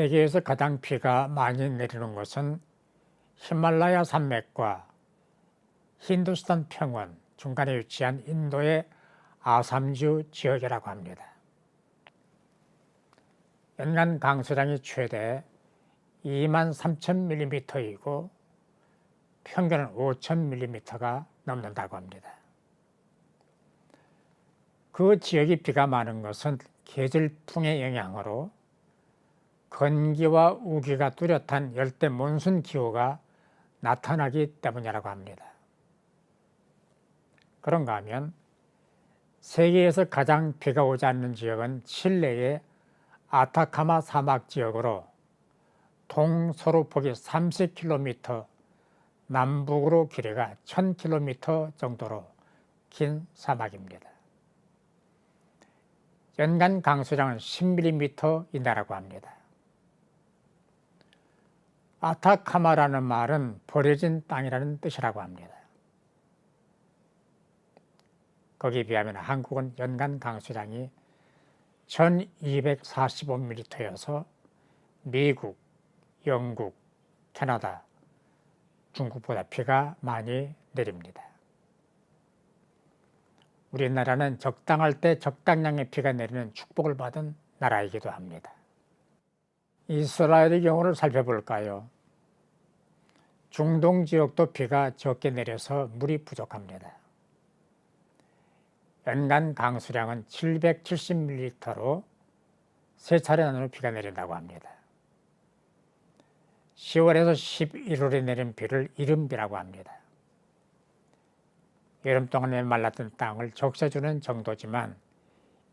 세계에서 가장 비가 많이 내리는 곳은 히말라야 산맥과 힌두스탄 평원 중간에 위치한 인도의 아삼주 지역이라고 합니다. 연간 강수량이 최대 23,000mm이고 평균은 5,000mm가 넘는다고 합니다. 그 지역이 비가 많은 것은 계절풍의 영향으로 건기와 우기가 뚜렷한 열대 몬순 기후가 나타나기 때문이라고 합니다. 그런가 하면 세계에서 가장 비가 오지 않는 지역은 칠레의 아타카마 사막 지역으로 동서로 폭이 30km, 남북으로 길이가 1000km 정도로 긴 사막입니다. 연간 강수량은 10mm이다라고 합니다. 아타카마라는 말은 버려진 땅이라는 뜻이라고 합니다. 거기에 비하면 한국은 연간 강수량이 1245mm여서 미국, 영국, 캐나다, 중국보다 비가 많이 내립니다. 우리나라는 적당할 때 적당량의 비가 내리는 축복을 받은 나라이기도 합니다. 이스라엘의 경우를 살펴볼까요? 중동 지역도 비가 적게 내려서 물이 부족합니다. 연간 강수량은 770mm로 세 차례 나누어 비가 내린다고 합니다. 10월에서 11월에 내린 비를 이른비라고 합니다. 여름 동안에 말랐던 땅을 적셔주는 정도지만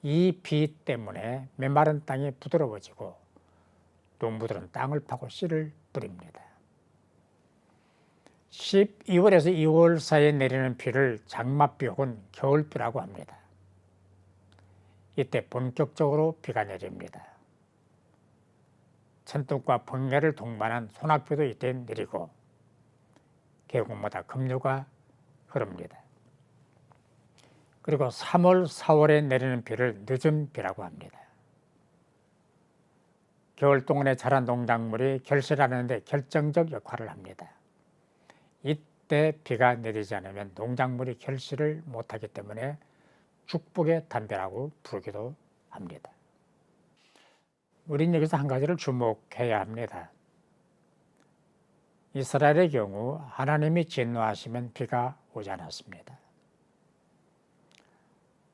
이 비 때문에 메마른 땅이 부드러워지고 농부들은 땅을 파고 씨를 뿌립니다. 12월에서 2월 사이에 내리는 비를 장맛비 혹은 겨울비라고 합니다. 이때 본격적으로 비가 내립니다. 천둥과 번개를 동반한 소낙비도 이때 내리고 계곡마다 급류가 흐릅니다. 그리고 3월, 4월에 내리는 비를 늦은 비라고 합니다. 겨울 동안에 자란 농작물이 결실하는 데 결정적 역할을 합니다. 이때 비가 내리지 않으면 농작물이 결실을 못하기 때문에 축복의 담배라고 부르기도 합니다. 우린 여기서 한 가지를 주목해야 합니다. 이스라엘의 경우 하나님이 진노하시면 비가 오지 않았습니다.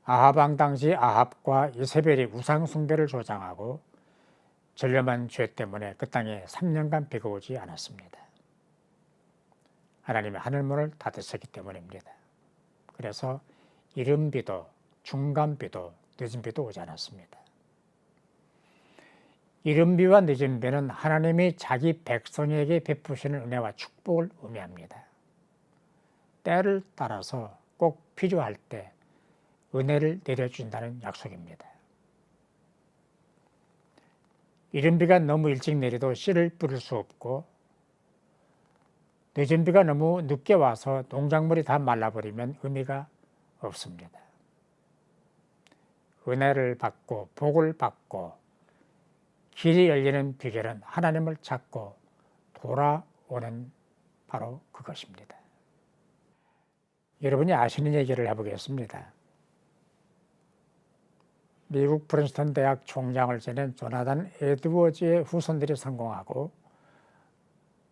아합 왕 당시 아합과 이세벨이 우상 숭배를 조장하고 전념한 죄 때문에 그 땅에 3년간 비가 오지 않았습니다. 하나님이 하늘문을 닫으셨기 때문입니다. 그래서 이른 비도 중간 비도 늦은 비도 오지 않았습니다. 이른 비와 늦은 비는 하나님이 자기 백성에게 베푸시는 은혜와 축복을 의미합니다. 때를 따라서 꼭 필요할 때 은혜를 내려준다는 약속입니다. 이른 비가 너무 일찍 내려도 씨를 뿌릴 수 없고 늦은 비가 너무 늦게 와서 농작물이 다 말라버리면 의미가 없습니다. 은혜를 받고 복을 받고 길이 열리는 비결은 하나님을 찾고 돌아오는 바로 그것입니다. 여러분이 아시는 얘기를 해보겠습니다. 미국 프린스턴 대학 총장을 지낸 조나단 에드워즈의 후손들이 성공하고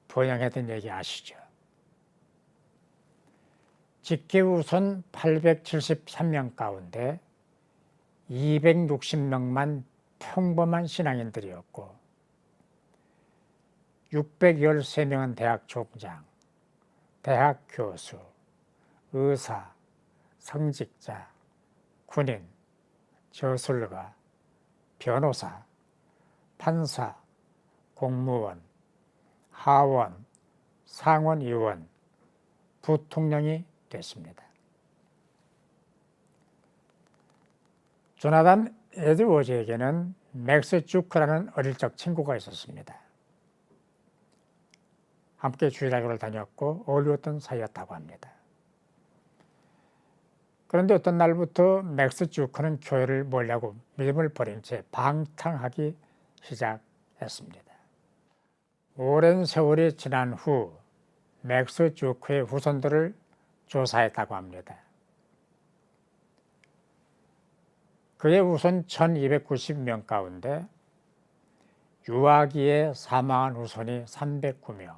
번영했던 얘기 아시죠? 직계후손 873명 가운데 260명만 평범한 신앙인들이었고 613명은 대학 총장, 대학 교수, 의사, 성직자, 군인, 저술가, 변호사, 판사, 공무원, 하원, 상원의원, 부통령이 됐습니다. 조나단 에드워즈에게는 맥스 주크라는 어릴 적 친구가 있었습니다. 함께 주일학교를 다녔고 어울렸던 사이였다고 합니다. 그런데 어떤 날부터 맥스 주크는 교회를 멀리하고 믿음을 버린 채 방탕하기 시작했습니다. 오랜 세월이 지난 후 맥스 주크의 후손들을 조사했다고 합니다. 그의 후손 1290명 가운데 유아기에 사망한 후손이 309명,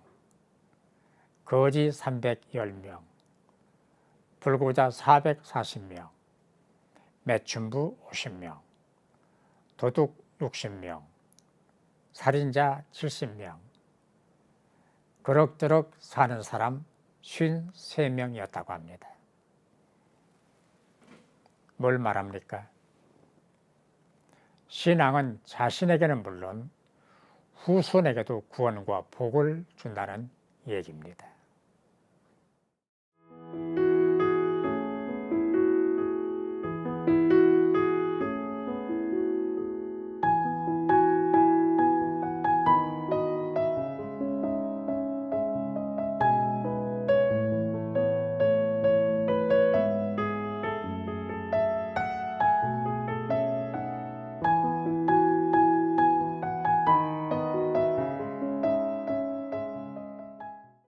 거지 310명, 불구자 440명, 매춘부 50명, 도둑 60명, 살인자 70명, 그럭저럭 사는 사람 53명이었다고 합니다. 뭘 말합니까? 신앙은 자신에게는 물론 후손에게도 구원과 복을 준다는 얘기입니다.